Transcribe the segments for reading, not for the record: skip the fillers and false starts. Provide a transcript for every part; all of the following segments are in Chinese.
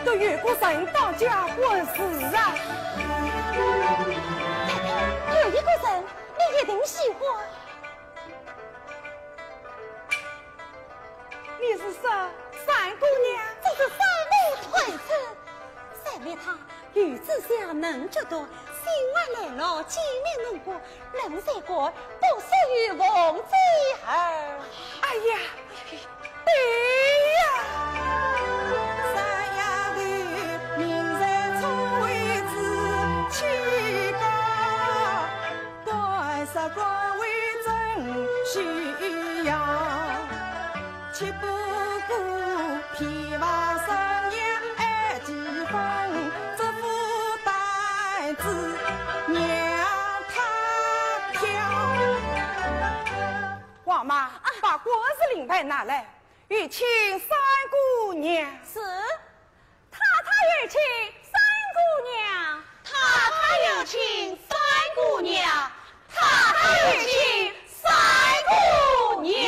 都越过神当家官事啊！有一个人你一定喜欢。你是说三姑娘？就是三妹推子。三妹她与子相能这多，心爱来了，见面能过，人三个都属于王妃儿。哎呀，对呀。官为真需要，岂不顾偏往生养爱几分，这副担子让他挑。王妈，把国事领牌拿来，与请三姑娘。是，太太有请三姑娘，太太有请三姑娘，太太有请三姑娘。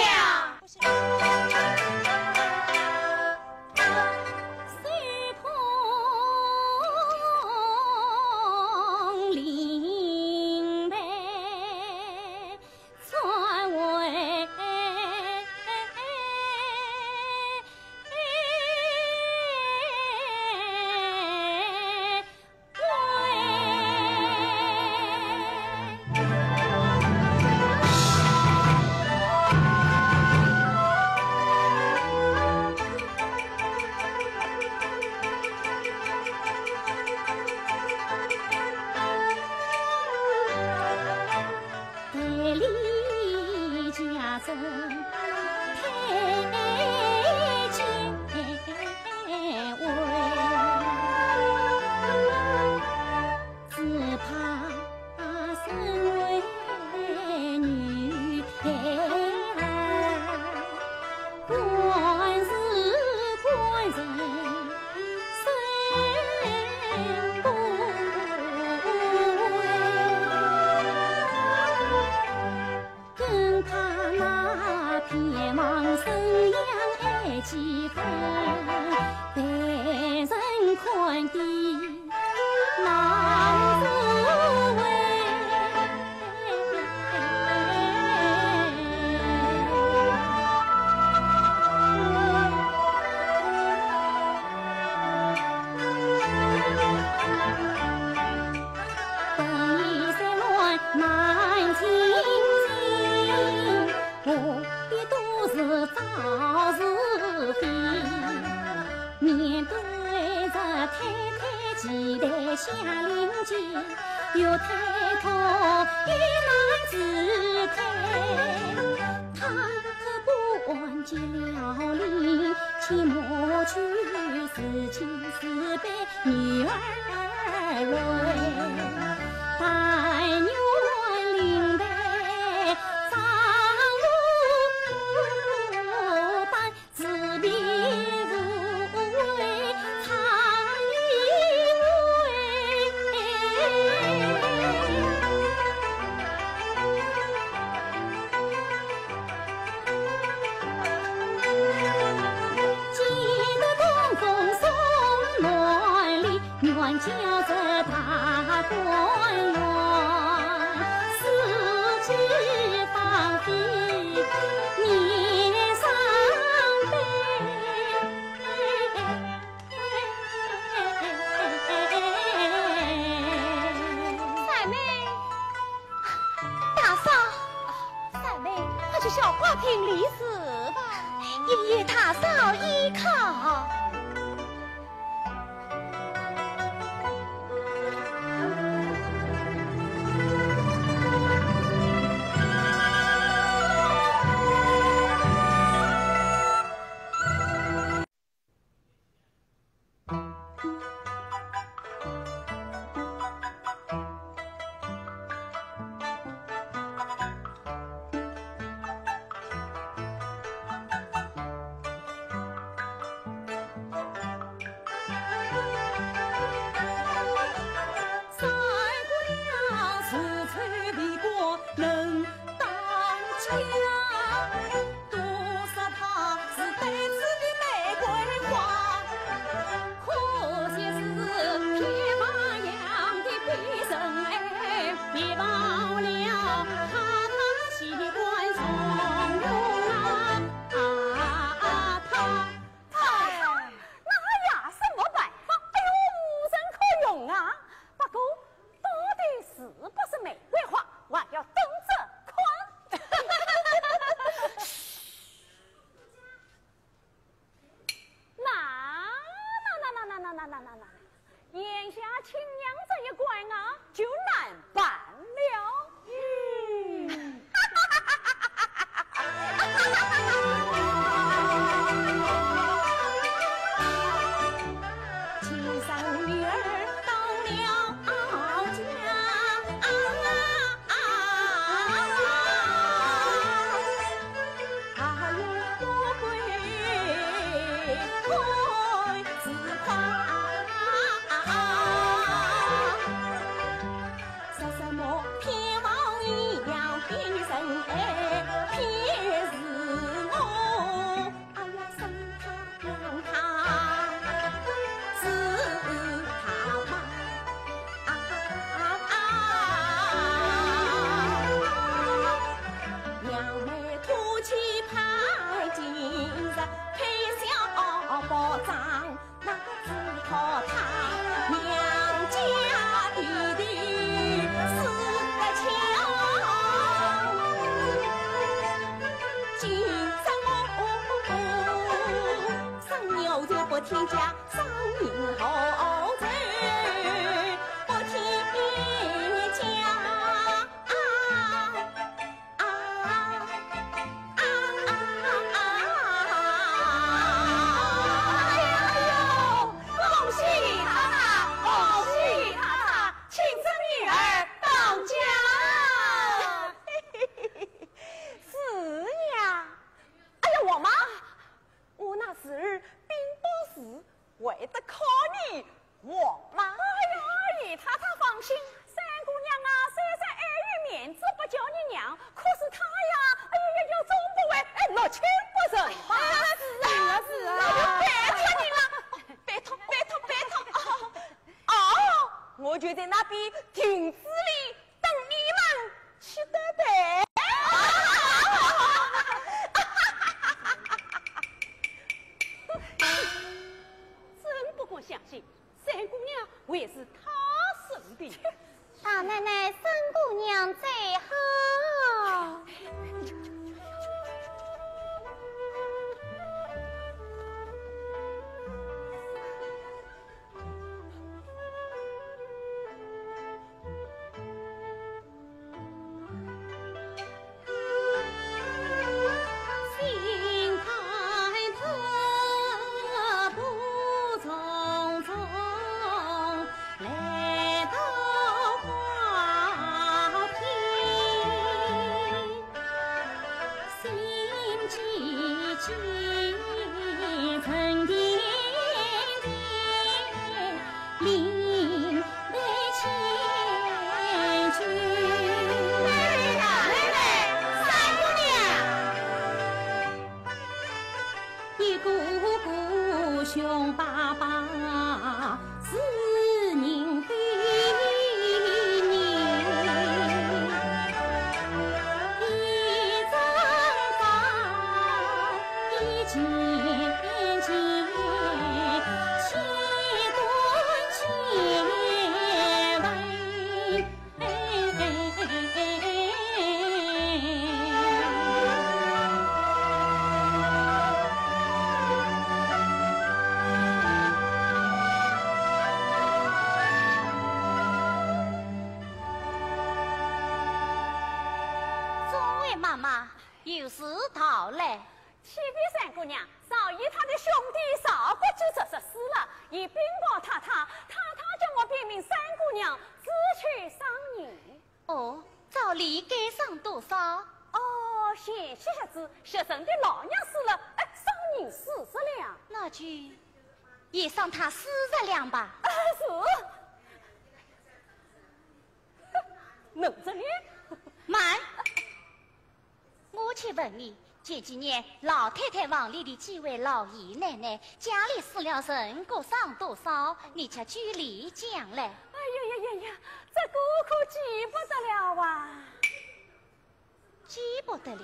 天将上迎后走，我天将恭喜他，恭喜他，亲生女儿当家。是呀，哎呀，我妈，我那时儿并不是为的靠你，我妈。哎呀，姨太太放心，三姑娘啊，虽然碍于面子不叫你娘，可是她呀，哎呀呀，总不会落亲不认吧？是啊，那就拜托你了，拜托。哦，我就在那边亭子里等你们去得拜。真不敢相信，三姑娘会是她生的。大奶奶，三姑娘最好。凶巴巴是人非人，一张张一件件，千吨千位。妈妈有事逃来，启禀三姑娘，少爷他的兄弟少国就这事了，已禀告太太，太太叫我禀明三姑娘自去商银。哦，照例该上多少？哦，前些日子学生的老娘死了，商银40两，那就也上他40两吧。是，能这里慢。我去问你，这几年老太太房里的几位老爷奶奶家里死了人，各上多少？你却据理讲嘞。哎呀这个可记不得了啊！记不得了，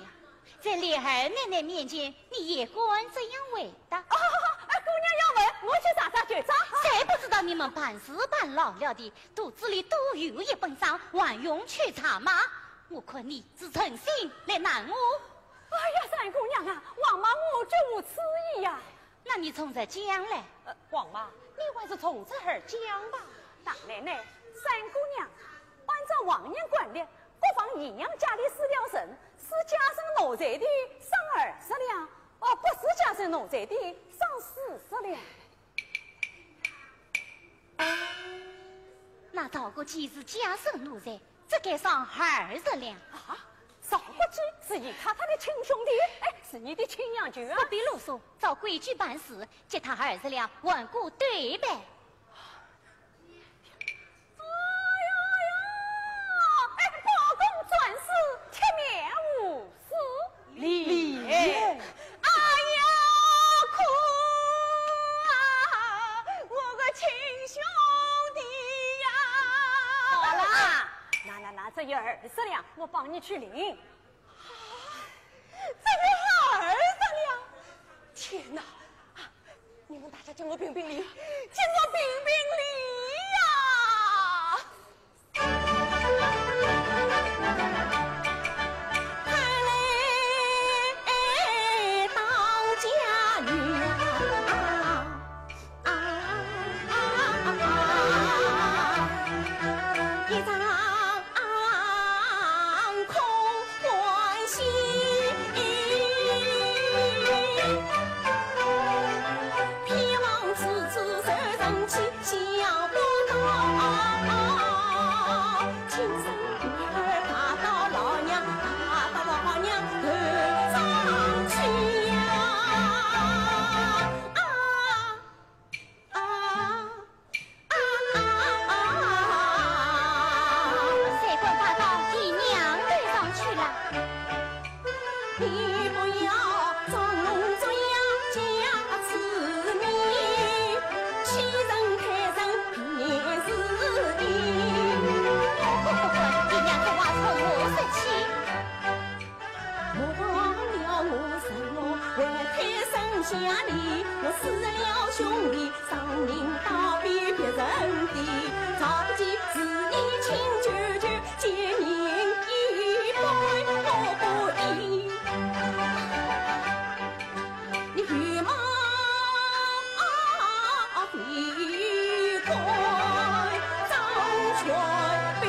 在莲儿奶奶面前，你也管这样回答？姑娘要问，我去查查绝招。谁不知道你们办事办老了的，肚子里都有一本账，万用去查吗？我看你是诚心来难我。哎呀，三姑娘啊，王妈我绝无此意呀。那你从这讲来。王妈，你还是从这儿讲吧。大奶奶，三姑娘，按照往年惯例，国防姨娘家里死了人，是加上奴才的上20两，不是加上奴才的上40两。那赵国基是加上奴才，这该上20两啊！赵国基是姨太太的亲兄弟，是你的亲娘舅啊！不必啰嗦，照规矩办事，借他20两，稳固对呗。包公转世，铁面无私理。哎呀，哭啊！我个亲兄弟呀！好了，那这有20两，我帮你去领。这个20两！天哪！你们大家请我评评理，请我评评理呀！看来当家女我死了兄弟，丧命倒比别人低，早不及自己亲舅舅，借您一杯我不依。你与马离开张帅兵，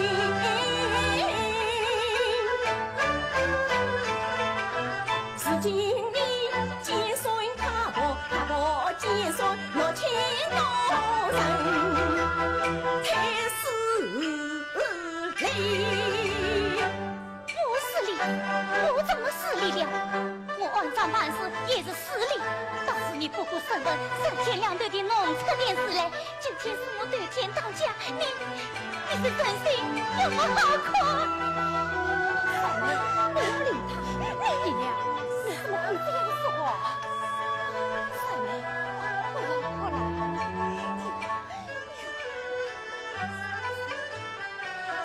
如今你见孙他伯见孙若亲多人，太失礼。我失礼，我怎么失礼了？我按照办事也是失礼。当时你不顾身份，3天2头的弄出点事来，今天是我对天当家，你是真心有我好看？你不理他，你娘，你怎么会这样说话？三妹，我来。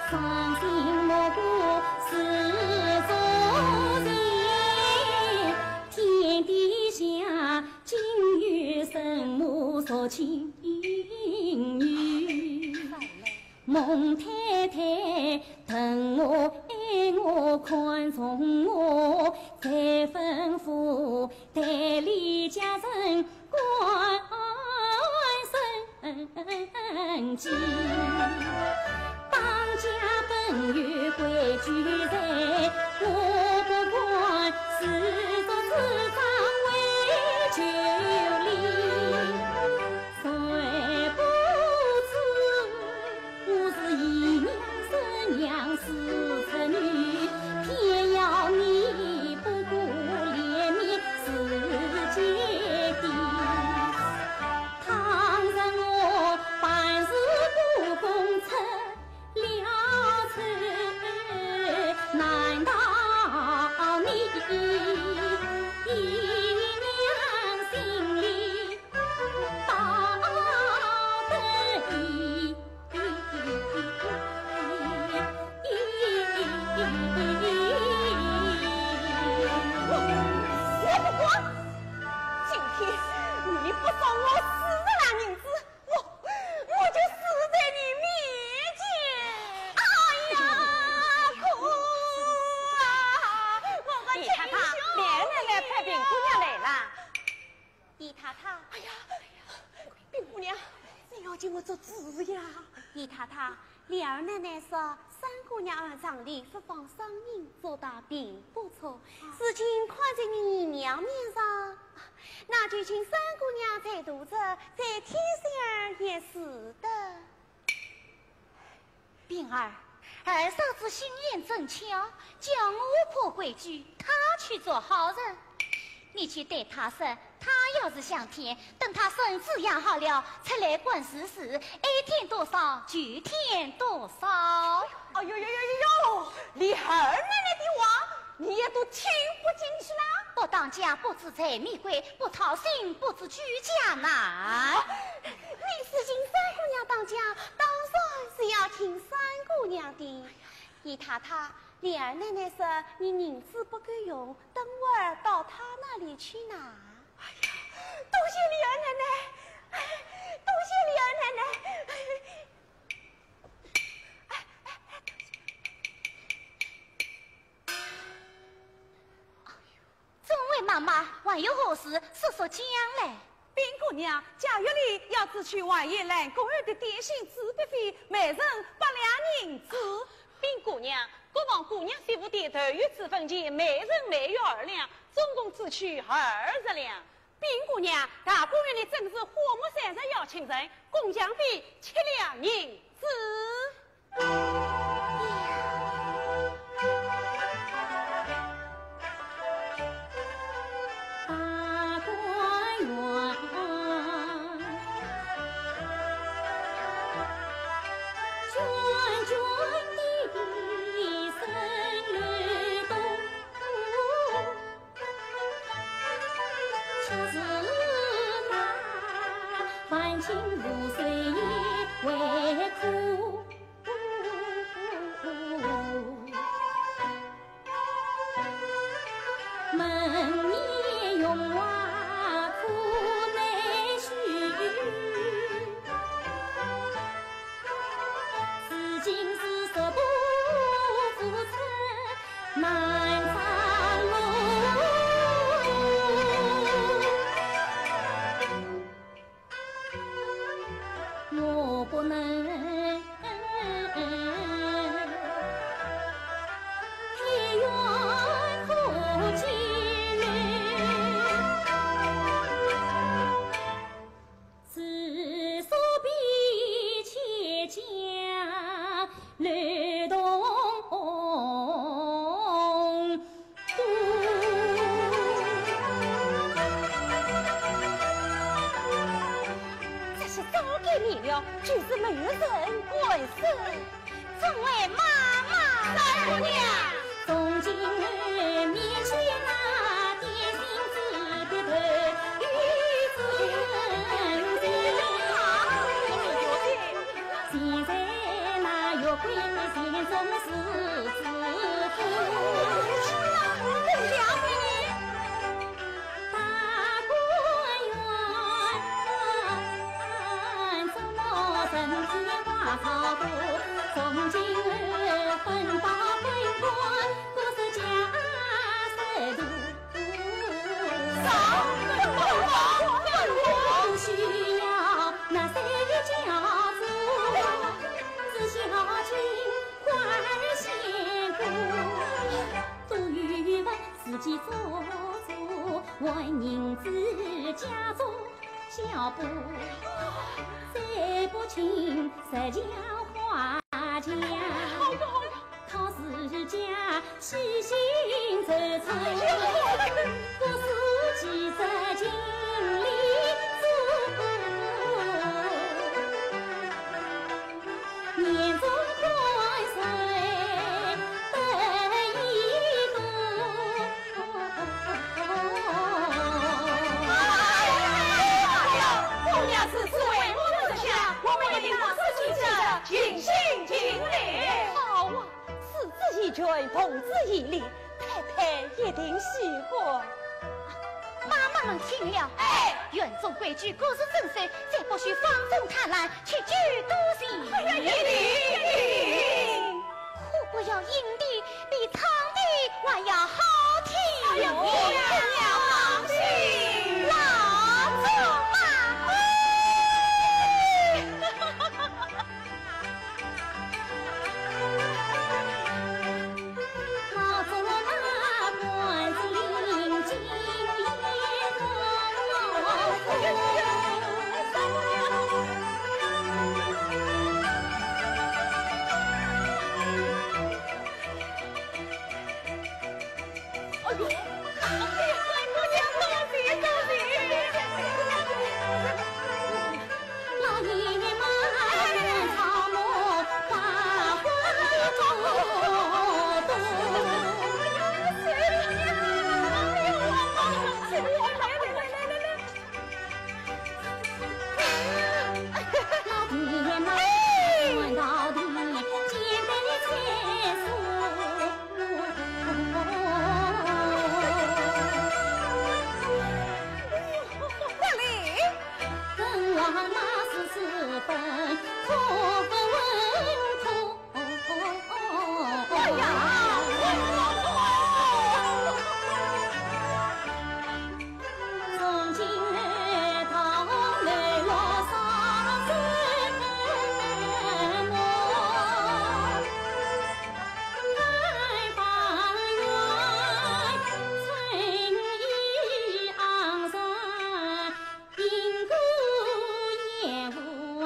伤心莫过是昨日，天底下今有神母说情语。孟太太疼我爱我宽容我，才吩咐代理家人关生计。当家本有规矩在，我不管自作自张为救理。谁不知我是姨娘生娘是侄女，偏要你不顾怜悯自己的。倘若我办事不公出了错，难道你姨娘心里道德疑？我不管，今天你不送我40两银子，我就死在你面前。哎呀，哭啊！我的亲兄，连奶奶派饼姑娘来了。姨太太，哎呀，冰姑娘，你要请我做主呀！姨太太，莲儿奶奶说三姑娘儿长里不放商人，做得并不错，事情看在你娘面上，那就请三姑娘再度着，在天上也是的。冰儿，二嫂子心眼正巧，叫我破规矩，她去做好人。你去对她说，她要是想添，等她身子养好了，出来管事事，爱添多少就添多少。哎呦呦呦呦呦！李二奶奶的话，你也都听不进去啦？不当家不知财米贵，不操心不知居家难。你是请三姑娘当家，当然是要听三姑娘的。姨太太，李二奶奶说你银子不够用，等会儿到她那里去拿。哎呀，多谢李二奶奶，多谢李二奶奶。众位妈妈，还有何事说说讲来？冰姑娘，贾月里要只取王爷兰公儿的点心自备费，每人8两银子。冰姑娘，国王姑娘媳妇的头月之分钱，每人每月2两，总共只取20两。冰姑娘，大公园里正是火木山上邀请人，共奖费7两银子。门面用瓦苦你了，只是没人关事。众位妈妈，三姑娘，从今儿面前那点心子的头与尊敬，现在那月桂心中是自负。草多，从今儿分包分官，各是家事多。上分包不需要那三家族，只小亲快先过，多余问自己做主，为人之家中小步。再不请石匠画家，靠自家细心筹策，各司其职尽力做，年终宽税得一多。姑娘此次为我们下，我们也领我自己者尽心尽力。好啊，此子一君，同子一礼，太太一定喜欢。妈妈们听了，园中规矩各是正守，再不许放纵贪婪，切忌多心。一定，可不要阴地比场地还要好听。姑娘放心，老祖妈。老祖妈关心金叶老爷妈草木花花多老爹妈问到底肩背菜蔬，跟王妈是四分可不稳妥。从今儿到来落上山我开房院，春意盎然，银谷烟雾啊。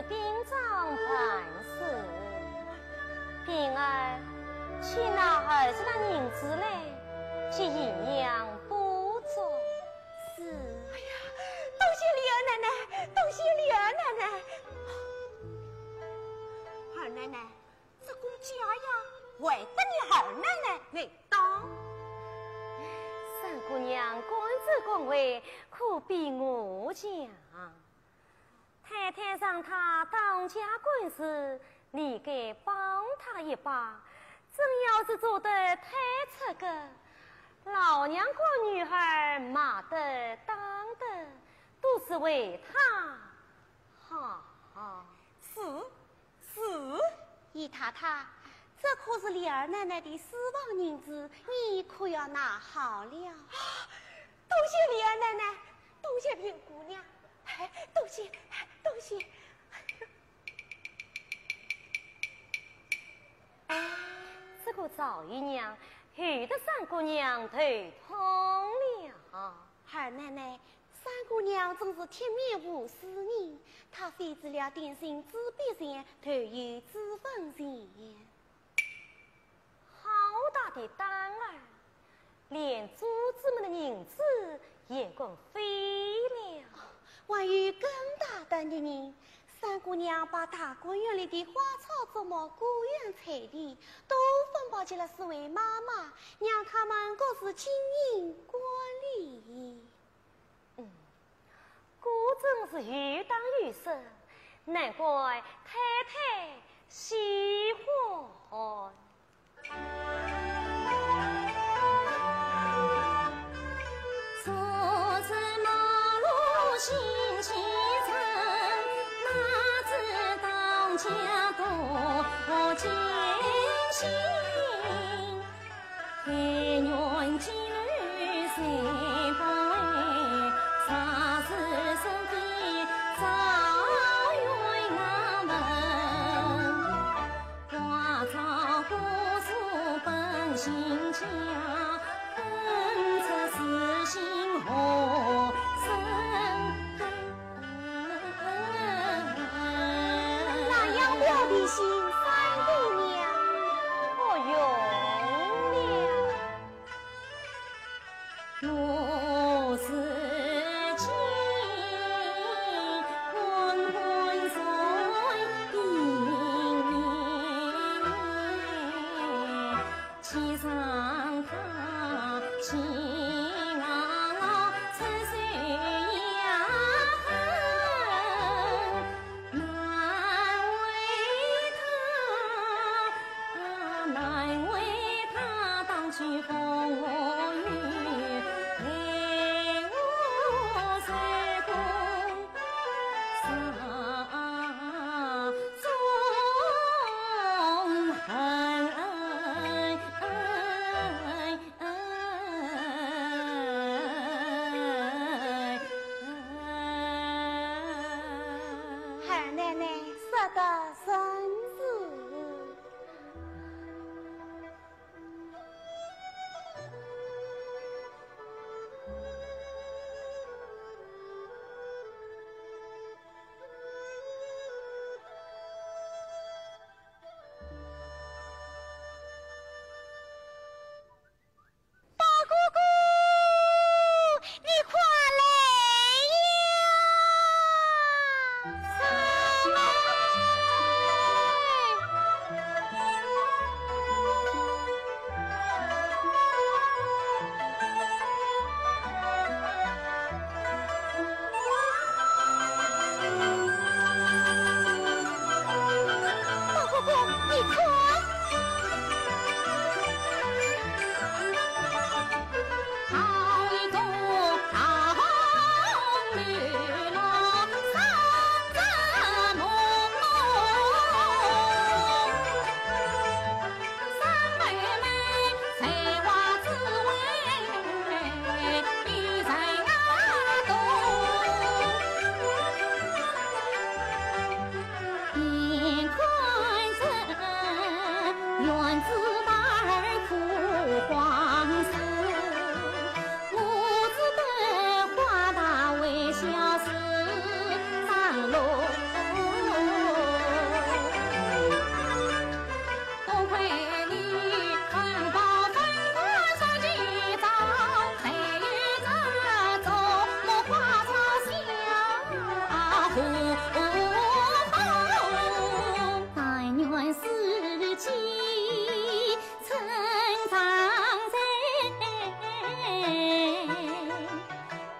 兵长办事，平儿去拿儿子的银子来，去营养补足。是。哎呀，多谢李二奶奶，多谢李二奶奶。二奶奶，这公家呀，为得你二奶奶来当。三姑娘官职官位，可比我强。太太让他当家官司，你该帮他一把。真要是做得太出格，老娘家女孩骂得当得。是为他。好，是，姨太太，这可是李二奶奶的私房银子，你可要拿好了。多谢李二奶奶，多谢平姑娘，多谢。这个赵姨娘与得三姑娘头痛了。二奶奶，三姑娘真是铁面无私人，她非知了点心知必善，头有脂粉钱。好大的胆儿，连主子们的银子也共飞了。还有更大胆的人，三姑娘把大观园里的花草植物、果园菜地都分包给了四位妈妈，让他们各自经营管理。果真是欲当欲舍，难怪太太喜欢。坐在马路行前程，哪知当家多艰辛，开元金缕谁不为？啥事身边早愿俺们，花草果树本性佳，分出私心何生根？那样我的心，三姑娘，我用了。我是情昏昏在冰面，骑上他情春水呀痕，难为他当去风雨。陪我随公上中恨，二奶奶说得真是。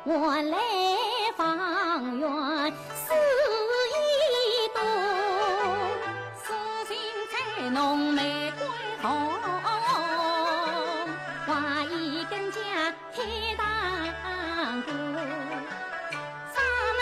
我来方圆四一多，素心菜浓玫瑰红，画一根架黑当锅，三妹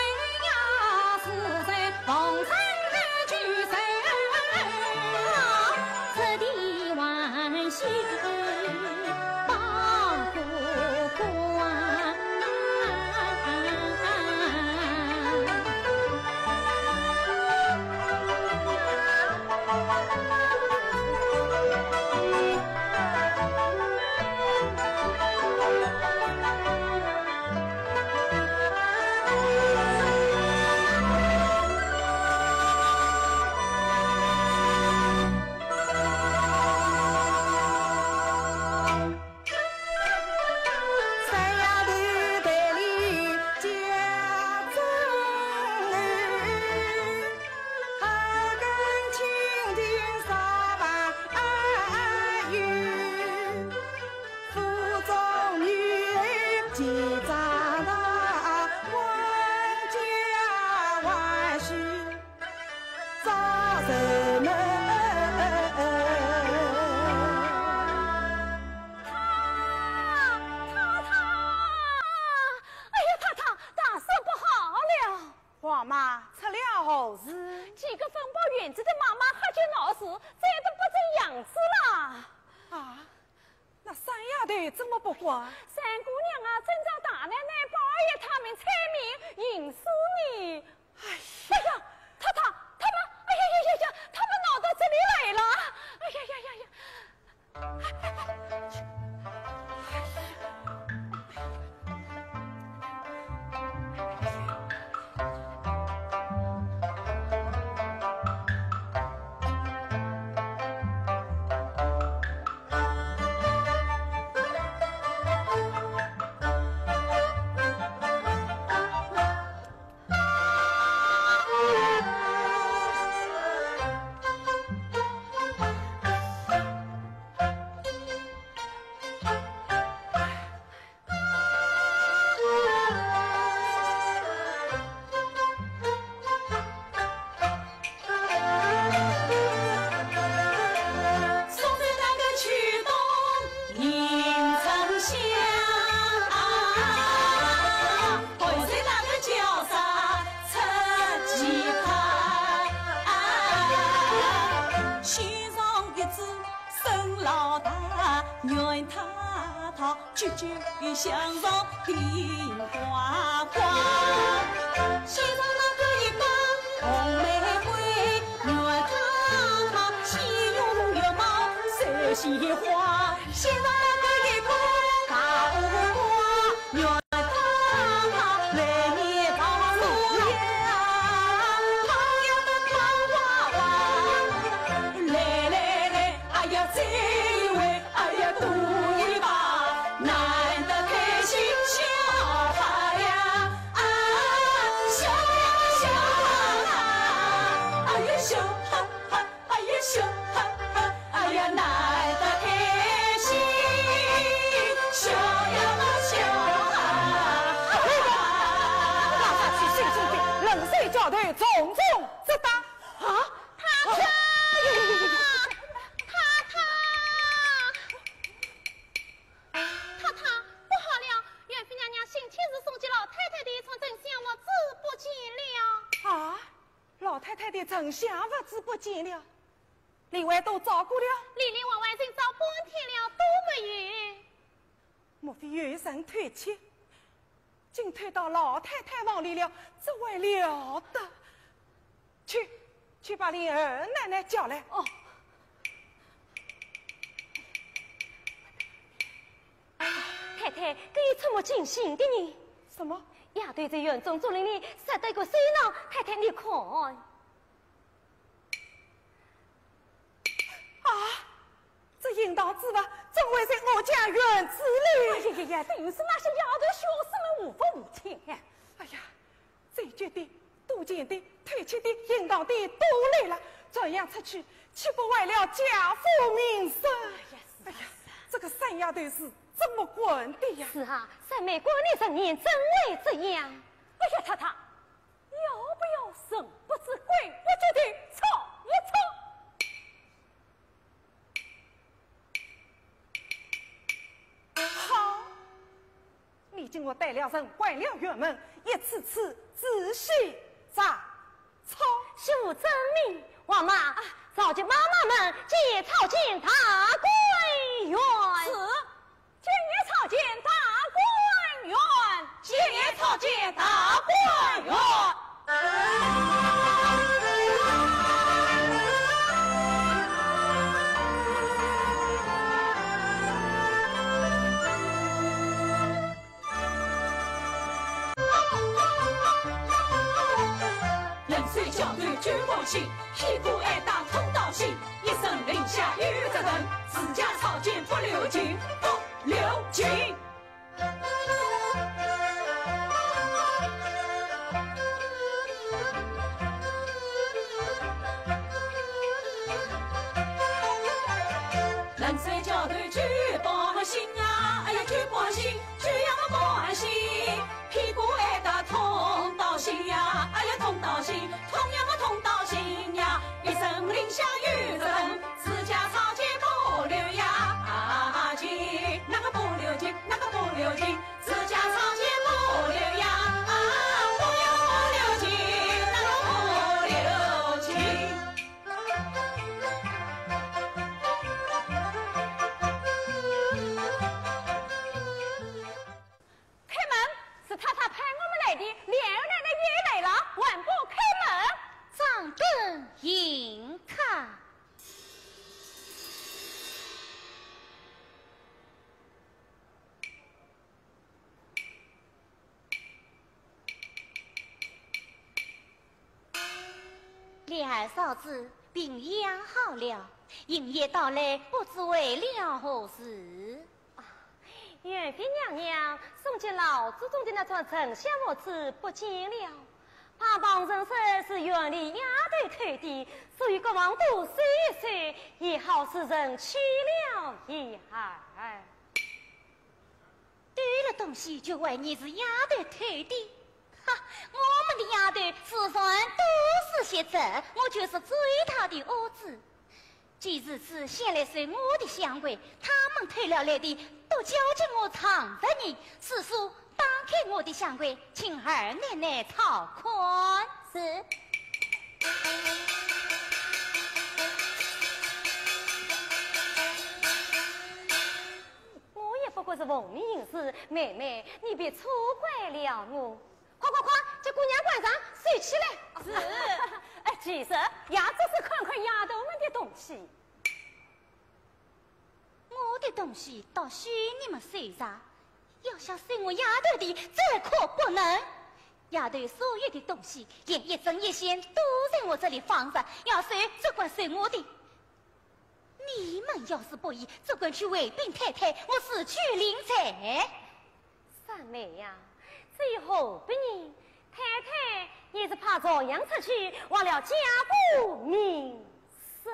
记长大万家万事早人们。王妈出了好事，几个分包园子的妈妈喝酒闹事，再都不这样子了。啊，那三丫头怎么不管？三姑娘啊，正找大奶奶、宝二爷他们猜谜引死你。哎呀，他们，哎呀，他们闹到这里来了。哎呀。句句相让变花花，西上那个一把红玫瑰，愿她喜容有貌色喜花，西上那个一把大乌瓜，愿她来年保守呀，她要的糖娃娃，来，哎呀这位，哎呀多一把。难得开心笑哈呀，笑哈，哎呀笑哈哈，哎呀笑哈哈，哎呀难得开心笑呀笑哈。让他去信心的冷水教头重重责打。啊，他不好了，元妃娘娘信亲自送给老太太的一床真相物资不见了。啊，老太太的真相物资不见了，另外都找过了，里里外外人找半天了都没有。莫非有人退去，竟退到老太太房里了？这还了得！去把林二奶奶叫来。哦。太太，这一出没惊醒的你。什么？丫头在院中竹林里拾得个水囊，太太你看。啊，这淫荡之物怎会在我家院子里？哎呀，这又是那些丫头小厮们无法无天呀！哎呀，醉酒的、妒忌的、退去的、淫荡的都来了，这样出去，岂不坏了家父名声？哎呀，这个三丫头是怎么滚的呀？是啊，三妹过年10年真为这样。哎呀，太太，要不要神不知鬼不觉的吵一吵？好，你经我带了人关了院门，一次次仔细查抄，是无真名。王妈，召集妈妈们皆朝见大观园。是，今夜朝见大观园，今夜朝见大观园。小队举国旗，屁股挨打通道心，一声令下与责任，自家朝见不留情，不留情。冷水小队举报信啊，哎呀举报信，举呀报信。下雨阵，自家草芥不留牙金，那个不留金，那个不留金，自家草芥不留牙，不留金，那个不留金。开门，是太太派我们来的，莲儿奶奶也来了，晚不开门。掌灯迎客。莲儿嫂子病养好了，营业到来，不知为了何事。元妃娘娘送进老祖宗的那座丞相木子不见了。怕帮人说是园里丫头偷的，所以国王多说一说，也好使人去了遗憾。丢了东西就怀疑是丫头偷的，哈！我们的丫头时常都是些这，我就是追她的儿子。几日子先来收我的香柜，他们偷了来的都交给我藏着呢。是说打开我的香柜，请二奶奶讨款。是。我也不过是奉命行事，妹妹你别错怪了我。快快快，叫姑娘关上，睡起来。是。哎，其实也只是看看丫头们的东西。我的东西倒许你们收上，要想收我丫头的，这可不能。丫头所有的东西，连一针一线都在我这里放着，要收只管收我的。你们要是不依，只管去回禀太太，我死去领财。三妹呀，最后不然，太太也是怕照样出去，忘了家父名声。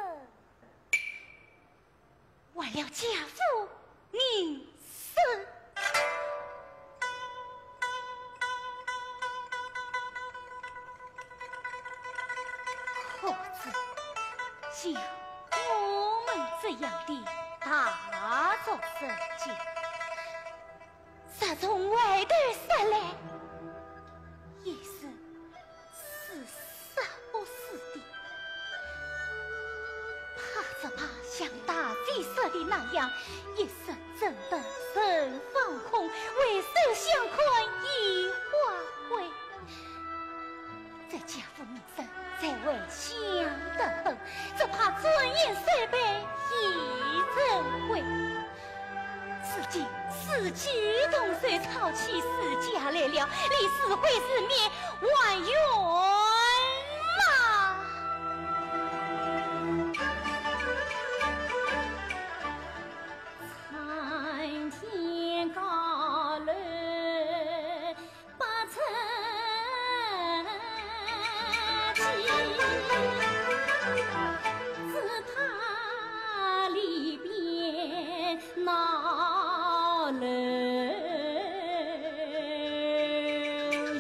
忘了家父名声。何止像我们这样的大作生计，杀从外头杀来，也是杀不死的。怕着怕像大贼说的那样，一时真的人放空，为首相宽已化为。这家父名声在外响得很，只怕尊严衰败已珍贵。如今四季同岁，草气世家来了，离死会是灭万远嘛。参天高楼不成器，自他里边闹楼意。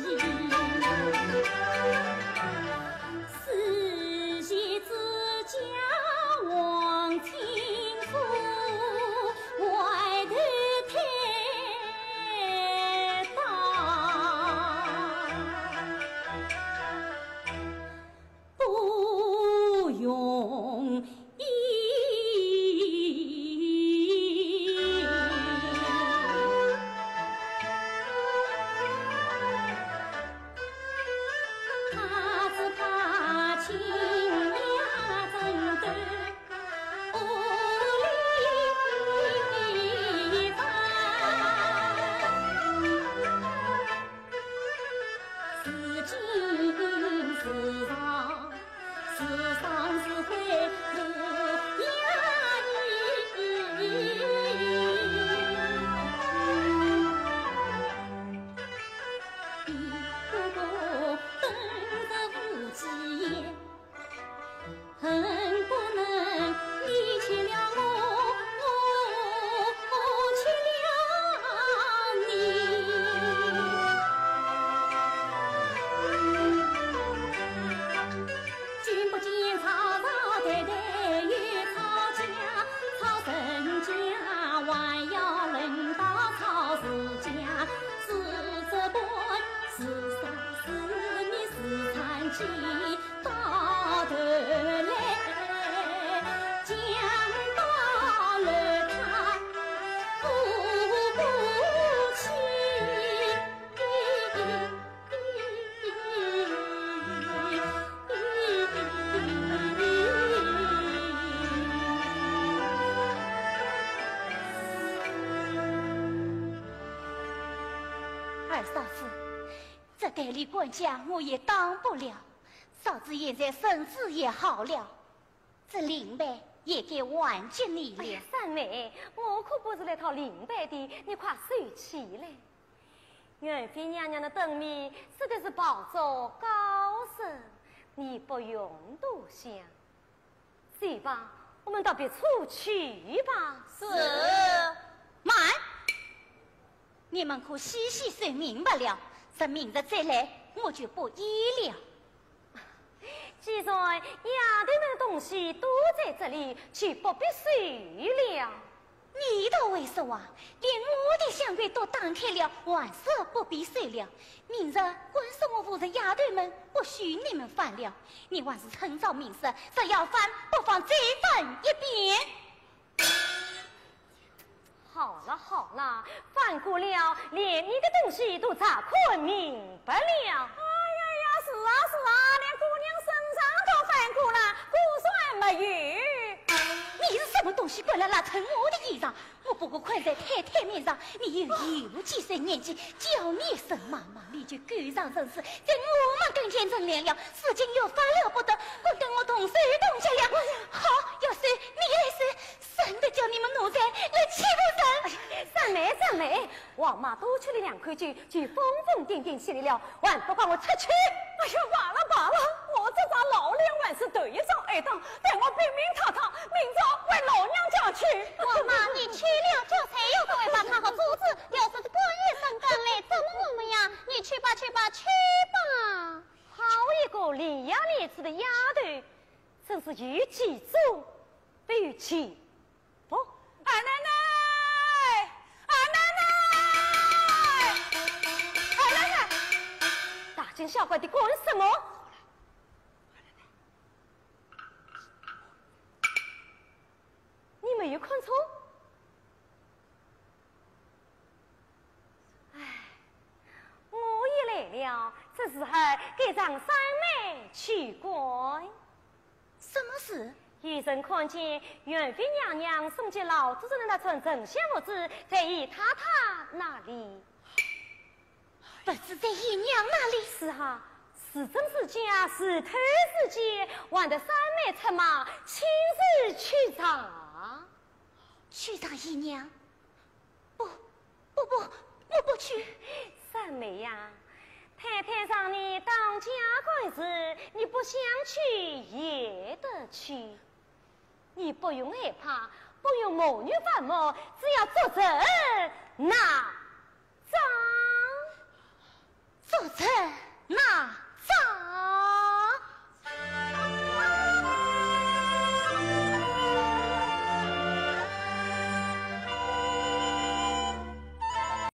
二嫂子，这代理管家我也当不了。嫂子现在身子也好了，这灵牌也该还给你了。三妹，我可不是来讨灵牌的，你快收起来。元妃娘娘的灯谜实在是宝座高深，你不用多想。去吧，我们到别处去吧。是。慢！你们可细细算明白了，这明日再来，我就不依了。既然丫头们的东西都在这里，就不必收了。你倒会说啊，连我的香柜都打开了，还是不必收了。明日官说我负责丫头们，不许你们犯了。你还是趁早明日，只要犯，不妨再犯一遍。好了好了，犯过了，连你的东西都查看明白了。哎呀，是啊是啊，连姑娘身上都犯过了，姑算没有。你是什么东西过来拉扯我的衣裳？我不过困在太太面上，你有几岁年纪，叫你一声妈妈，你就赶上人事，在我们跟前争凉了，事情又发了不得，我跟我同手同脚了。好，要是你来是，省得叫你们奴才来欺负人。三妹，王妈多出了2块酒，就疯疯癫癫起来了，还不把我出去？哎呀，罢了，我这张老脸还是头一张挨打，待我禀明太太，明朝为老娘家去。王妈，你去了教材，又不会把他和阻止，要是官爷上岗来，怎么样？你去吧。好一个伶牙俐齿的丫头，真是有几足不有几不。二奶奶，大惊小怪的干什么？你没有看错？我也来了，这时候该让三妹去管。什么事？有人看见元妃娘娘送进老主人的那串镇香物子，在姨太太那里。不是在姨娘那里？是啊，是真是假，是偷是奸，还得三妹出马亲自去查。去找姨娘？不，我不去。三妹呀，太太让你当家官时，你不想去也得去。你不用害怕，不用谋女反目，只要作证拿章。作证。